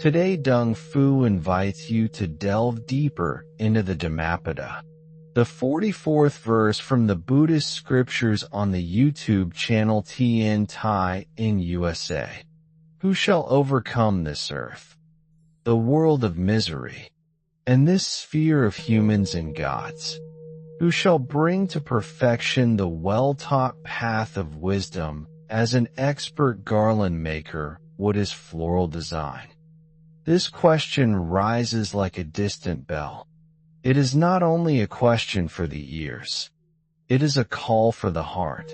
Today Dung Fu invites you to delve deeper into the Dhammapada, the 44th verse from the Buddhist scriptures on the YouTube channel Tien Thai in USA. Who shall overcome this earth, the world of misery, and this sphere of humans and gods? Who shall bring to perfection the well-taught path of wisdom as an expert garland maker would his floral design? This question rises like a distant bell. It is not only a question for the ears. It is a call for the heart.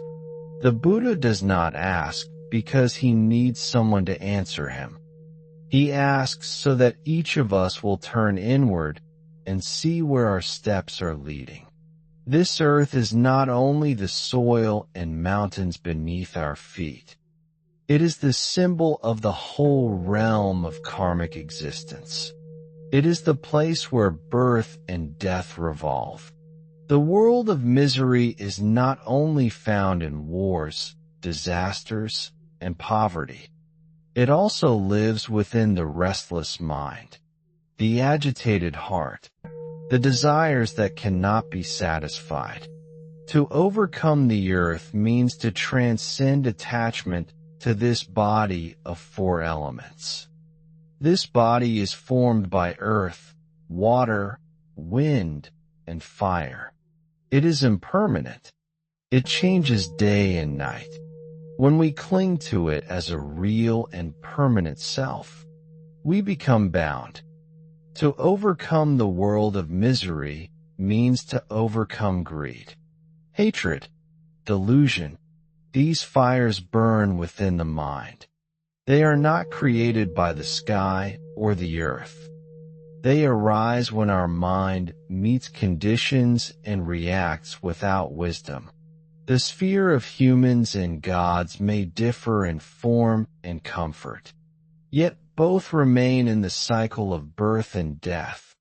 The Buddha does not ask because he needs someone to answer him. He asks so that each of us will turn inward and see where our steps are leading. This earth is not only the soil and mountains beneath our feet. It is the symbol of the whole realm of karmic existence. It is the place where birth and death revolve. The world of misery is not only found in wars, disasters, and poverty. It also lives within the restless mind, the agitated heart, the desires that cannot be satisfied. To overcome the earth means to transcend attachment to this body of four elements. This body is formed by earth, water, wind, and fire. It is impermanent. It changes day and night. When we cling to it as a real and permanent self, we become bound. To overcome the world of misery means to overcome greed, hatred, delusion. These fires burn within the mind. They are not created by the sky or the earth. They arise when our mind meets conditions and reacts without wisdom. The sphere of humans and gods may differ in form and comfort, yet both remain in the cycle of birth and death.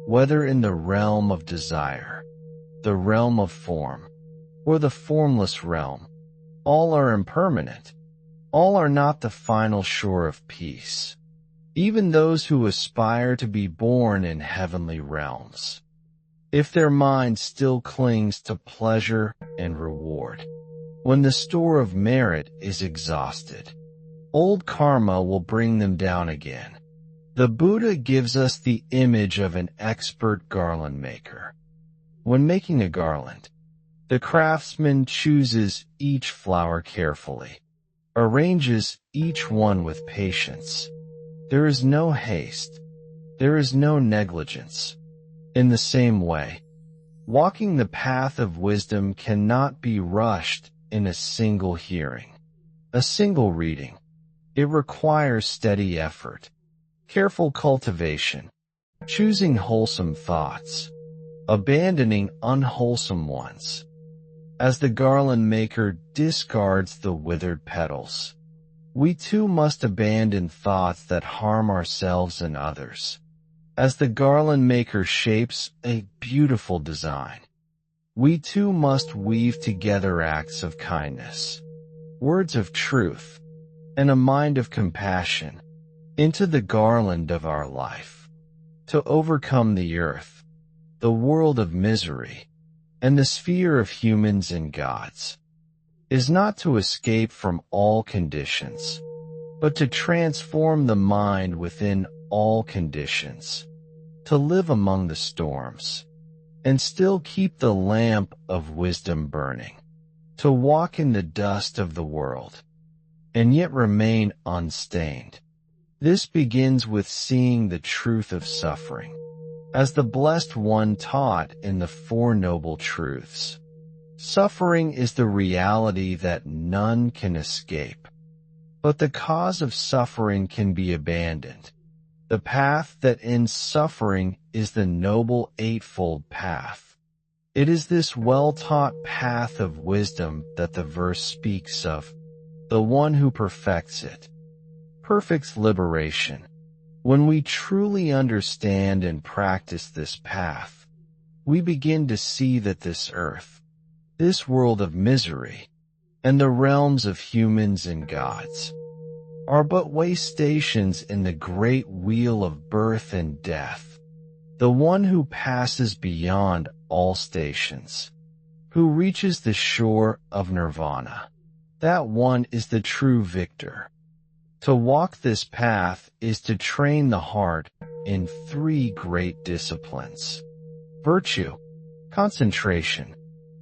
Whether in the realm of desire, the realm of form, or the formless realm, all are impermanent. All are not the final shore of peace. Even those who aspire to be born in heavenly realms, if their mind still clings to pleasure and reward, when the store of merit is exhausted, old karma will bring them down again. The Buddha gives us the image of an expert garland maker. When making a garland, the craftsman chooses each flower carefully, arranges each one with patience. There is no haste. There is no negligence. In the same way, walking the path of wisdom cannot be rushed in a single hearing, a single reading. It requires steady effort, careful cultivation, choosing wholesome thoughts, abandoning unwholesome ones. As the garland maker discards the withered petals, we too must abandon thoughts that harm ourselves and others. As the garland maker shapes a beautiful design, we too must weave together acts of kindness, words of truth, and a mind of compassion into the garland of our life. To overcome the earth, the world of misery, and the sphere of humans and gods, is not to escape from all conditions, but to transform the mind within all conditions, to live among the storms, and still keep the lamp of wisdom burning, to walk in the dust of the world, and yet remain unstained. This begins with seeing the truth of suffering, as the Blessed One taught in the Four Noble Truths. Suffering is the reality that none can escape, but the cause of suffering can be abandoned. The path that ends suffering is the Noble Eightfold Path. It is this well-taught path of wisdom that the verse speaks of, the one who perfects it, perfects liberation. When we truly understand and practice this path, we begin to see that this earth, this world of misery, and the realms of humans and gods are but way stations in the great wheel of birth and death. The one who passes beyond all stations, who reaches the shore of nirvana, that one is the true victor. To walk this path is to train the heart in three great disciplines: virtue, concentration,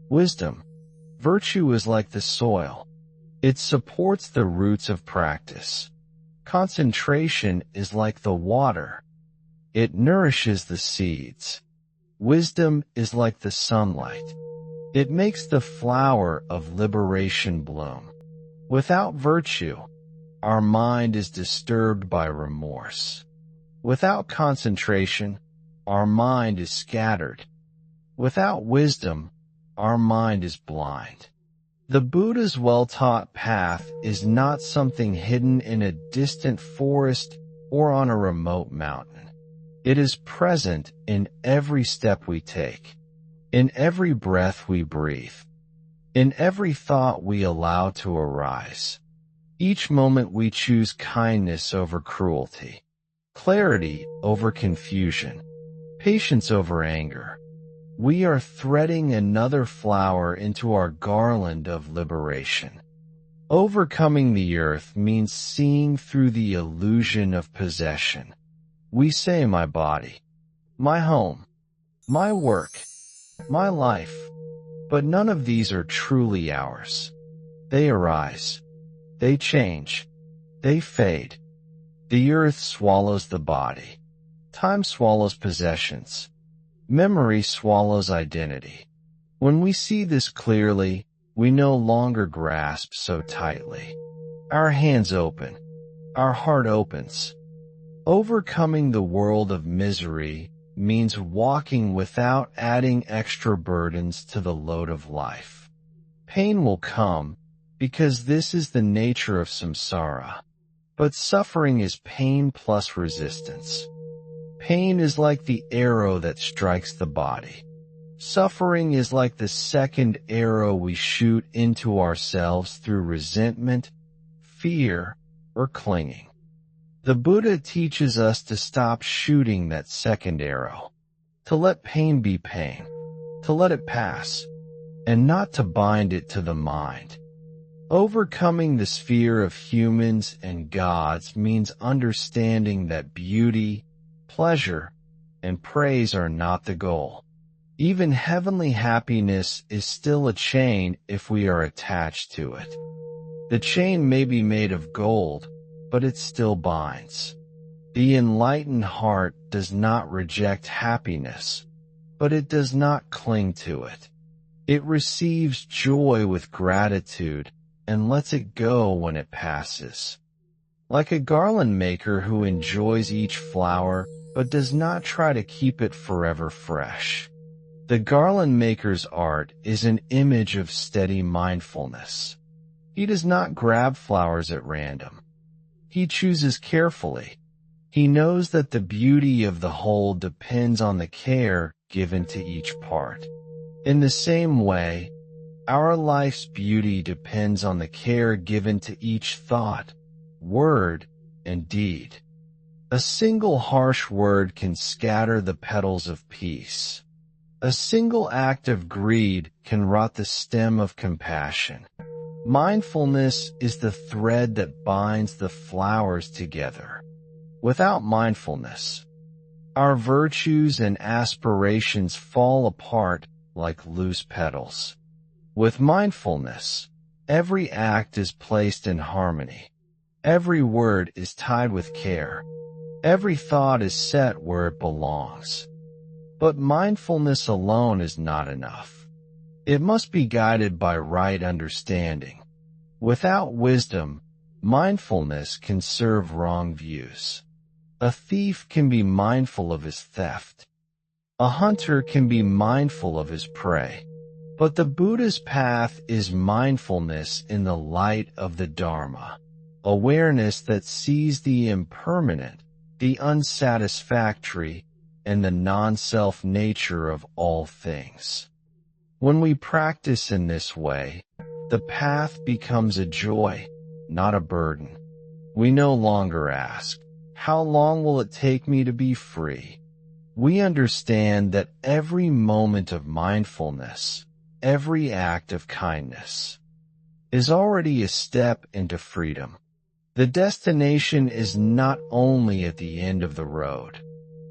wisdom. Virtue is like the soil. It supports the roots of practice. Concentration is like the water. It nourishes the seeds. Wisdom is like the sunlight. It makes the flower of liberation bloom. Without virtue, our mind is disturbed by remorse. Without concentration, our mind is scattered. Without wisdom, our mind is blind. The Buddha's well-taught path is not something hidden in a distant forest or on a remote mountain. It is present in every step we take, in every breath we breathe, in every thought we allow to arise. Each moment we choose kindness over cruelty, clarity over confusion, patience over anger. We are threading another flower into our garland of liberation. Overcoming the earth means seeing through the illusion of possession. We say my body, my home, my work, my life, but none of these are truly ours. They arise, they change, they fade. The earth swallows the body. Time swallows possessions. Memory swallows identity. When we see this clearly, we no longer grasp so tightly. Our hands open. Our heart opens. Overcoming the world of misery means walking without adding extra burdens to the load of life. Pain will come because this is the nature of samsara. But suffering is pain plus resistance. Pain is like the arrow that strikes the body. Suffering is like the second arrow we shoot into ourselves through resentment, fear, or clinging. The Buddha teaches us to stop shooting that second arrow, to let pain be pain, to let it pass, and not to bind it to the mind. Overcoming the sphere of humans and gods means understanding that beauty, pleasure, and praise are not the goal. Even heavenly happiness is still a chain if we are attached to it. The chain may be made of gold, but it still binds. The enlightened heart does not reject happiness, but it does not cling to it. It receives joy with gratitude and lets it go when it passes. Like a garland maker who enjoys each flower but does not try to keep it forever fresh. The garland maker's art is an image of steady mindfulness. He does not grab flowers at random. He chooses carefully. He knows that the beauty of the whole depends on the care given to each part. In the same way, our life's beauty depends on the care given to each thought, word, and deed. A single harsh word can scatter the petals of peace. A single act of greed can rot the stem of compassion. Mindfulness is the thread that binds the flowers together. Without mindfulness, our virtues and aspirations fall apart like loose petals. With mindfulness, every act is placed in harmony. Every word is tied with care. Every thought is set where it belongs. But mindfulness alone is not enough. It must be guided by right understanding. Without wisdom, mindfulness can serve wrong views. A thief can be mindful of his theft. A hunter can be mindful of his prey. But the Buddha's path is mindfulness in the light of the Dharma, awareness that sees the impermanent, the unsatisfactory, and the non-self nature of all things. When we practice in this way, the path becomes a joy, not a burden. We no longer ask, "How long will it take me to be free?" We understand that every moment of mindfulness, every act of kindness, is already a step into freedom. The destination is not only at the end of the road,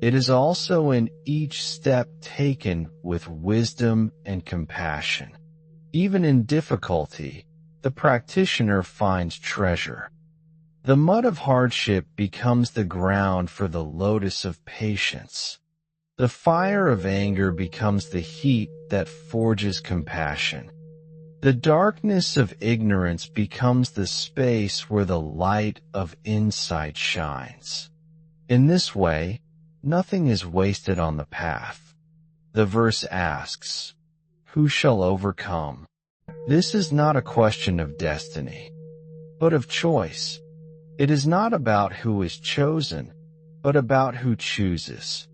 it is also in each step taken with wisdom and compassion. Even in difficulty, the practitioner finds treasure. The mud of hardship becomes the ground for the lotus of patience. The fire of anger becomes the heat that forges compassion. The darkness of ignorance becomes the space where the light of insight shines. In this way, nothing is wasted on the path. The verse asks, "Who shall overcome?" This is not a question of destiny, but of choice. It is not about who is chosen, but about who chooses.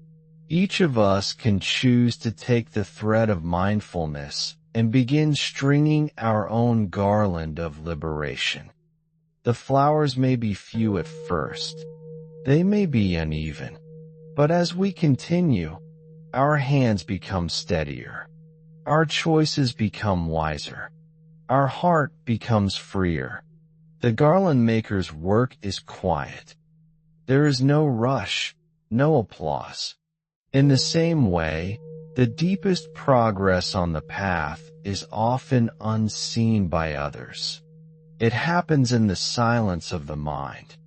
Each of us can choose to take the thread of mindfulness and begin stringing our own garland of liberation. The flowers may be few at first. They may be uneven. But as we continue, our hands become steadier. Our choices become wiser. Our heart becomes freer. The garland maker's work is quiet. There is no rush, no applause. In the same way, the deepest progress on the path is often unseen by others. It happens in the silence of the mind.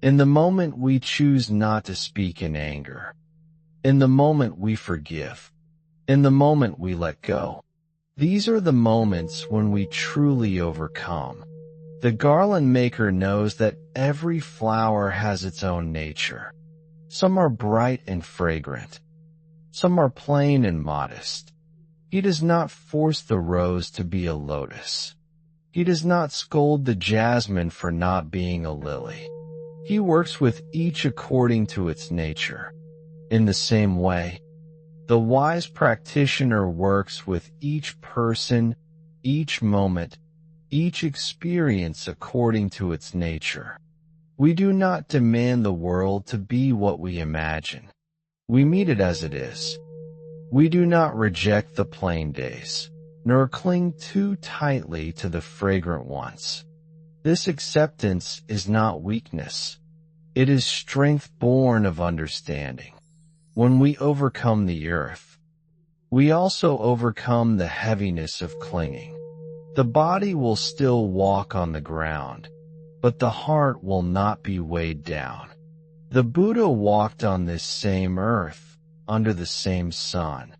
In the moment we choose not to speak in anger. In the moment we forgive. In the moment we let go. These are the moments when we truly overcome. The garland maker knows that every flower has its own nature. Some are bright and fragrant. Some are plain and modest. He does not force the rose to be a lotus. He does not scold the jasmine for not being a lily. He works with each according to its nature. In the same way, the wise practitioner works with each person, each moment, each experience according to its nature. We do not demand the world to be what we imagine. We meet it as it is. We do not reject the plain days, nor cling too tightly to the fragrant ones. This acceptance is not weakness. It is strength born of understanding. When we overcome the earth, we also overcome the heaviness of clinging. The body will still walk on the ground, but the heart will not be weighed down. The Buddha walked on this same earth, under the same sun.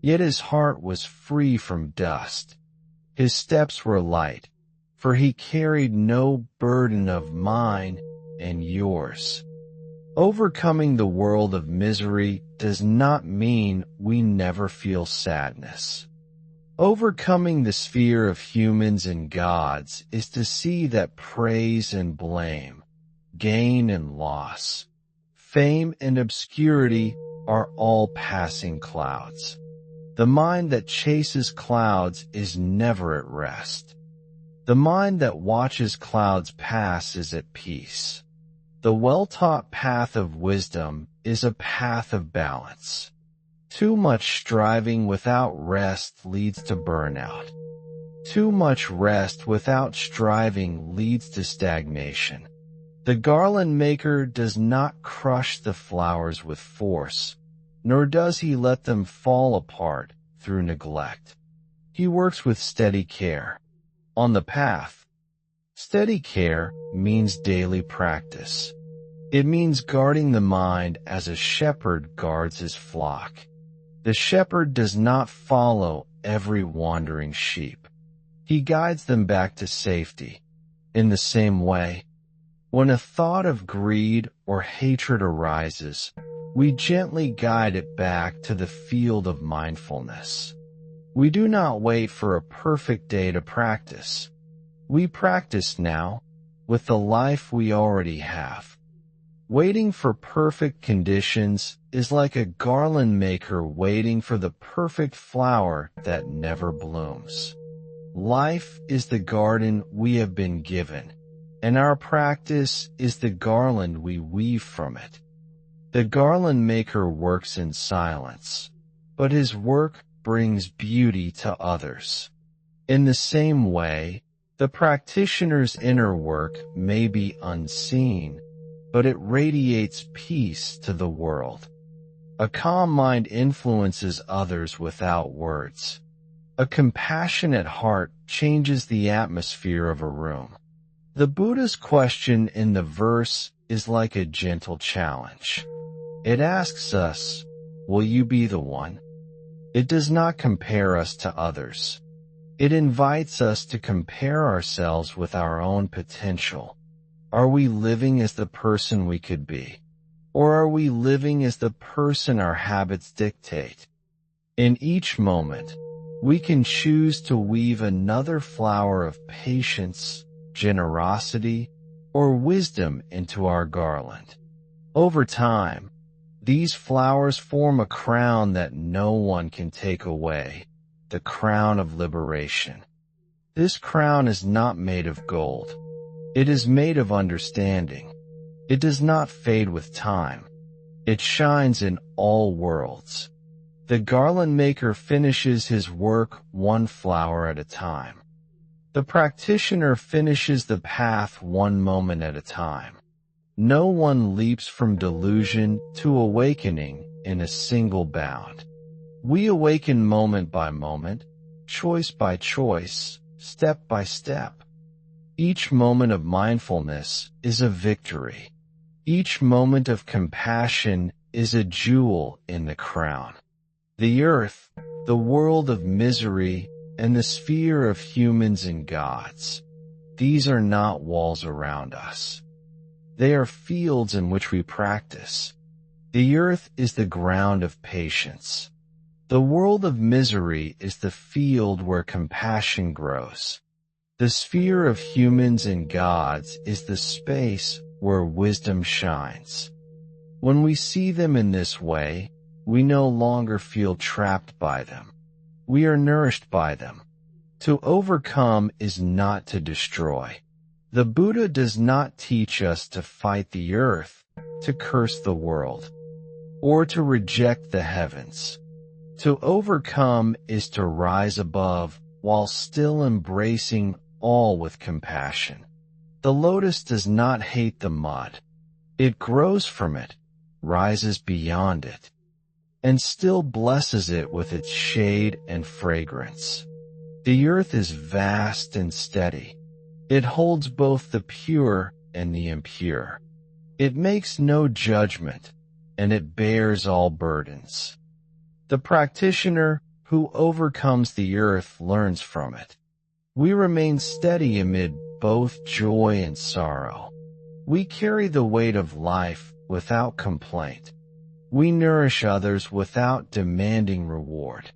Yet his heart was free from dust. His steps were light, for he carried no burden of mine and yours. Overcoming the world of misery does not mean we never feel sadness. Overcoming the sphere of humans and gods is to see that praise and blame, gain and loss, fame and obscurity are all passing clouds. The mind that chases clouds is never at rest. The mind that watches clouds pass is at peace. The well-taught path of wisdom is a path of balance. Too much striving without rest leads to burnout. Too much rest without striving leads to stagnation. The garland maker does not crush the flowers with force, nor does he let them fall apart through neglect. He works with steady care. On the path, steady care means daily practice. It means guarding the mind as a shepherd guards his flock. The shepherd does not follow every wandering sheep. He guides them back to safety. In the same way, when a thought of greed or hatred arises, we gently guide it back to the field of mindfulness. We do not wait for a perfect day to practice. We practice now, with the life we already have. Waiting for perfect conditions is like a garland maker waiting for the perfect flower that never blooms. Life is the garden we have been given. and our practice is the garland we weave from it. The garland maker works in silence, but his work brings beauty to others. In the same way, the practitioner's inner work may be unseen, but it radiates peace to the world. A calm mind influences others without words. A compassionate heart changes the atmosphere of a room. The Buddha's question in the verse is like a gentle challenge. It asks us, will you be the one? It does not compare us to others. It invites us to compare ourselves with our own potential. Are we living as the person we could be? Or are we living as the person our habits dictate? In each moment, we can choose to weave another flower of patience, generosity, or wisdom into our garland. Over time, these flowers form a crown that no one can take away, the crown of liberation. This crown is not made of gold. It is made of understanding. It does not fade with time. It shines in all worlds. The garland maker finishes his work one flower at a time. The practitioner finishes the path one moment at a time. No one leaps from delusion to awakening in a single bound. We awaken moment by moment, choice by choice, step by step. Each moment of mindfulness is a victory. Each moment of compassion is a jewel in the crown. The earth, the world of misery, and the sphere of humans and gods. These are not walls around us. They are fields in which we practice. The earth is the ground of patience. The world of misery is the field where compassion grows. The sphere of humans and gods is the space where wisdom shines. When we see them in this way, we no longer feel trapped by them. We are nourished by them. To overcome is not to destroy. The Buddha does not teach us to fight the earth, to curse the world, or to reject the heavens. To overcome is to rise above while still embracing all with compassion. The lotus does not hate the mud. It grows from it, rises beyond it, and still blesses it with its shade and fragrance. The earth is vast and steady. It holds both the pure and the impure. It makes no judgment, and it bears all burdens. The practitioner who overcomes the earth learns from it. We remain steady amid both joy and sorrow. We carry the weight of life without complaint. We nourish others without demanding reward.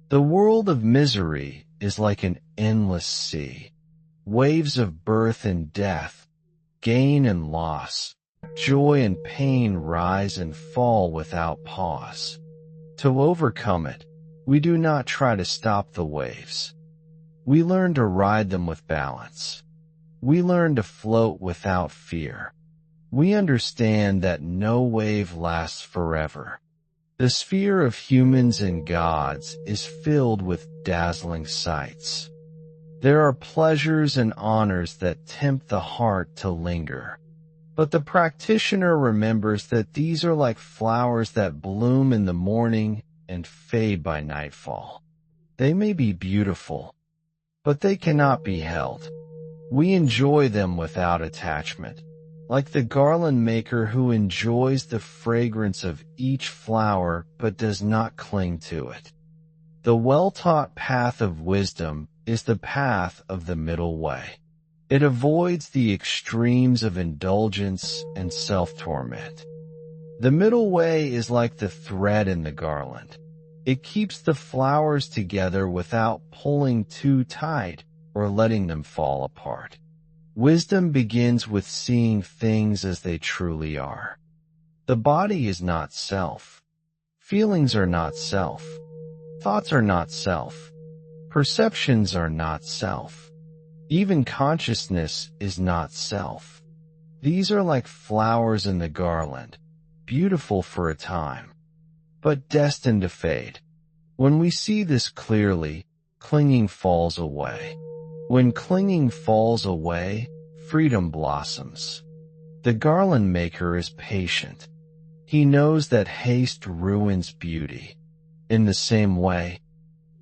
The world of misery is like an endless sea. Waves of birth and death, gain and loss, joy and pain rise and fall without pause. To overcome it, we do not try to stop the waves. We learn to ride them with balance. We learn to float without fear. We understand that no wave lasts forever. The sphere of humans and gods is filled with dazzling sights. There are pleasures and honors that tempt the heart to linger. But the practitioner remembers that these are like flowers that bloom in the morning and fade by nightfall. They may be beautiful, but they cannot be held. We enjoy them without attachment, like the garland maker who enjoys the fragrance of each flower but does not cling to it. The well-taught path of wisdom is the path of the middle way. It avoids the extremes of indulgence and self-torment. The middle way is like the thread in the garland. It keeps the flowers together without pulling too tight or letting them fall apart. Wisdom begins with seeing things as they truly are. The body is not self. Feelings are not self. Thoughts are not self. Perceptions are not self. Even consciousness is not self. These are like flowers in the garland, beautiful for a time, but destined to fade. When we see this clearly, clinging falls away. When clinging falls away, freedom blossoms. The garland maker is patient. He knows that haste ruins beauty. In the same way,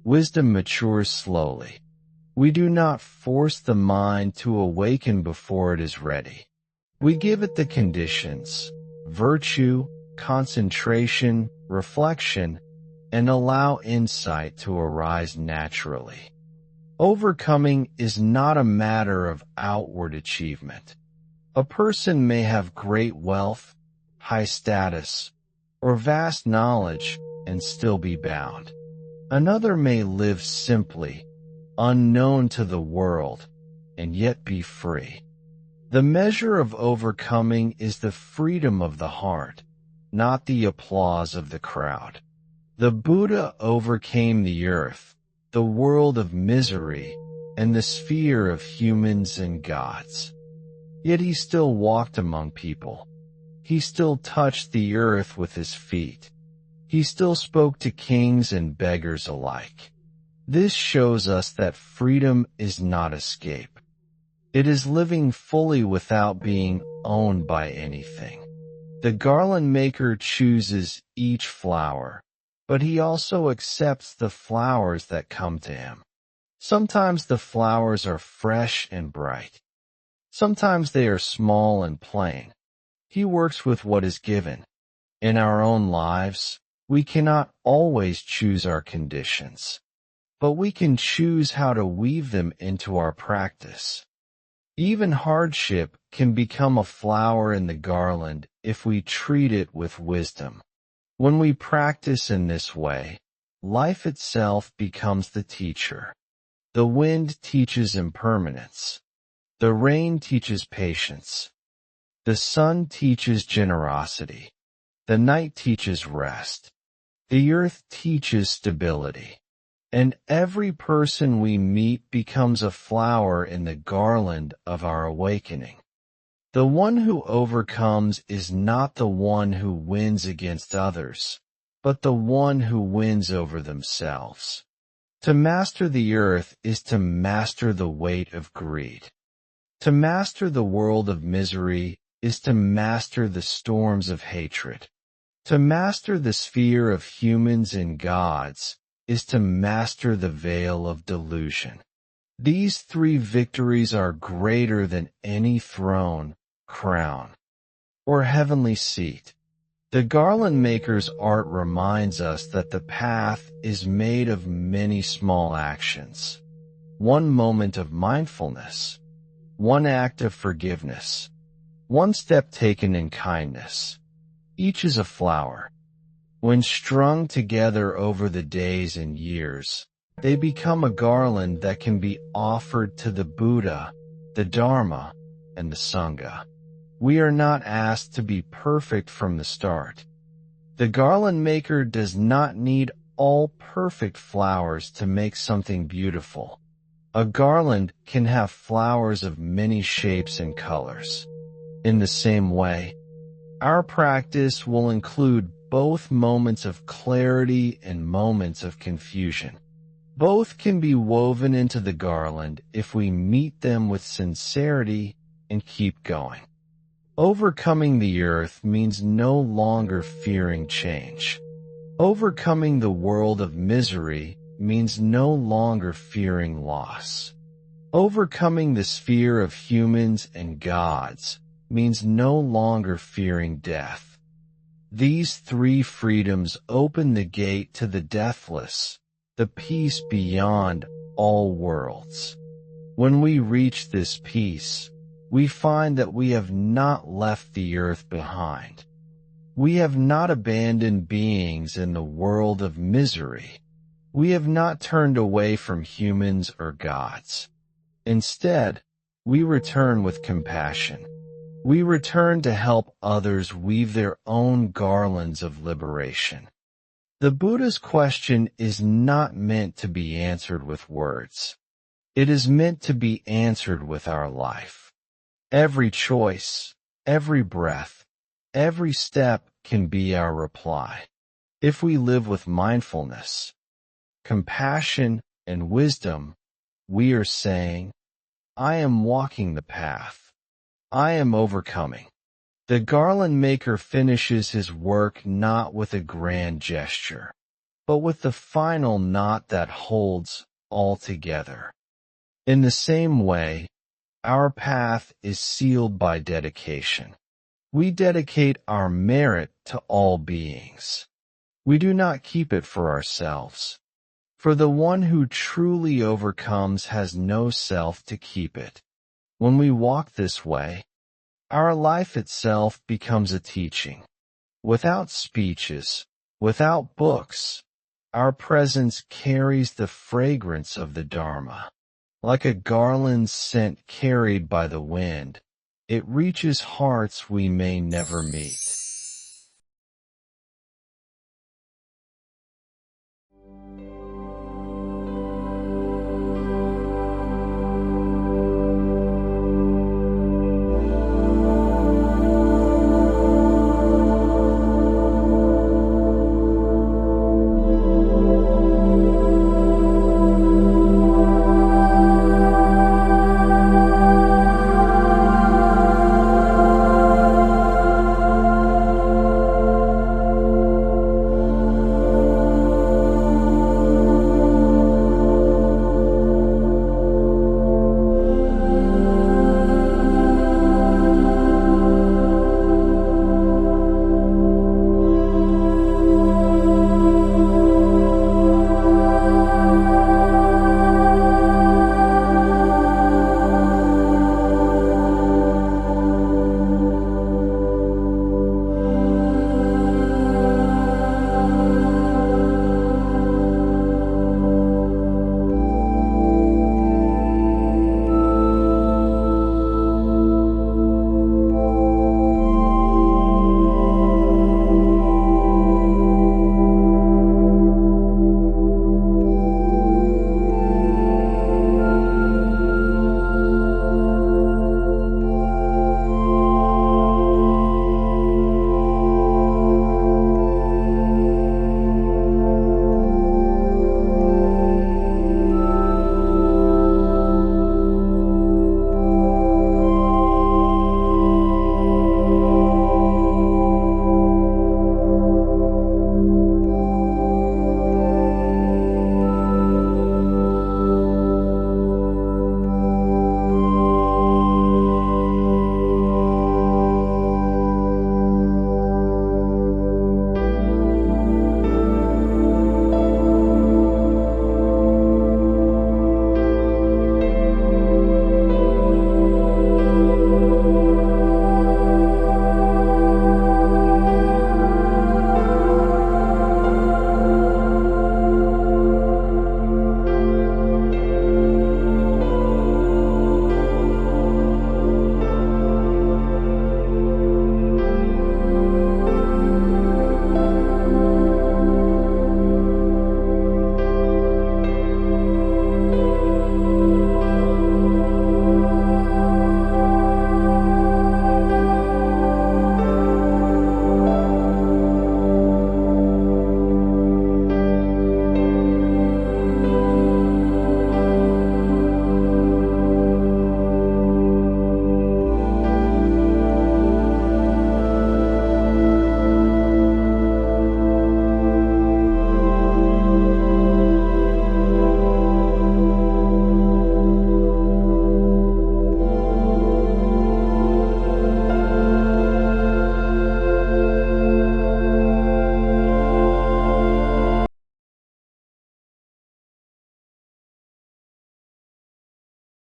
wisdom matures slowly. We do not force the mind to awaken before it is ready. We give it the conditions, virtue, concentration, reflection, and allow insight to arise naturally. Overcoming is not a matter of outward achievement. A person may have great wealth, high status, or vast knowledge and still be bound. Another may live simply, unknown to the world, and yet be free. The measure of overcoming is the freedom of the heart, not the applause of the crowd. The Buddha overcame the earth, the world of misery, and the sphere of humans and gods. Yet he still walked among people. He still touched the earth with his feet. He still spoke to kings and beggars alike. This shows us that freedom is not escape. It is living fully without being owned by anything. The garland maker chooses each flower, but he also accepts the flowers that come to him. Sometimes the flowers are fresh and bright. Sometimes they are small and plain. He works with what is given. In our own lives, we cannot always choose our conditions, but we can choose how to weave them into our practice. Even hardship can become a flower in the garland if we treat it with wisdom. When we practice in this way, life itself becomes the teacher. The wind teaches impermanence. The rain teaches patience. The sun teaches generosity. The night teaches rest. The earth teaches stability. And every person we meet becomes a flower in the garland of our awakening. The one who overcomes is not the one who wins against others, but the one who wins over themselves. To master the earth is to master the weight of greed. To master the world of misery is to master the storms of hatred. To master the sphere of humans and gods is to master the veil of delusion. These three victories are greater than any throne, crown, or heavenly seat. The garland maker's art reminds us that the path is made of many small actions. One moment of mindfulness, one act of forgiveness, one step taken in kindness. Each is a flower. When strung together over the days and years, they become a garland that can be offered to the Buddha, the Dharma, and the Sangha. We are not asked to be perfect from the start. The garland maker does not need all perfect flowers to make something beautiful. A garland can have flowers of many shapes and colors. In the same way, our practice will include both moments of clarity and moments of confusion. Both can be woven into the garland if we meet them with sincerity and keep going. Overcoming the earth means no longer fearing change. Overcoming the world of misery means no longer fearing loss. Overcoming the sphere of humans and gods means no longer fearing death. These three freedoms open the gate to the deathless, the peace beyond all worlds. When we reach this peace, we find that we have not left the earth behind. We have not abandoned beings in the world of misery. We have not turned away from humans or gods. Instead, we return with compassion. We return to help others weave their own garlands of liberation. The Buddha's question is not meant to be answered with words. It is meant to be answered with our life. Every choice, every breath, every step can be our reply. If we live with mindfulness, compassion, and wisdom, we are saying, I am walking the path. I am overcoming. The garland maker finishes his work not with a grand gesture, but with the final knot that holds all together. In the same way, our path is sealed by dedication. We dedicate our merit to all beings. We do not keep it for ourselves. For the one who truly overcomes has no self to keep it. When we walk this way, our life itself becomes a teaching. Without speeches, without books, our presence carries the fragrance of the Dharma. Like a garland scent carried by the wind, it reaches hearts we may never meet.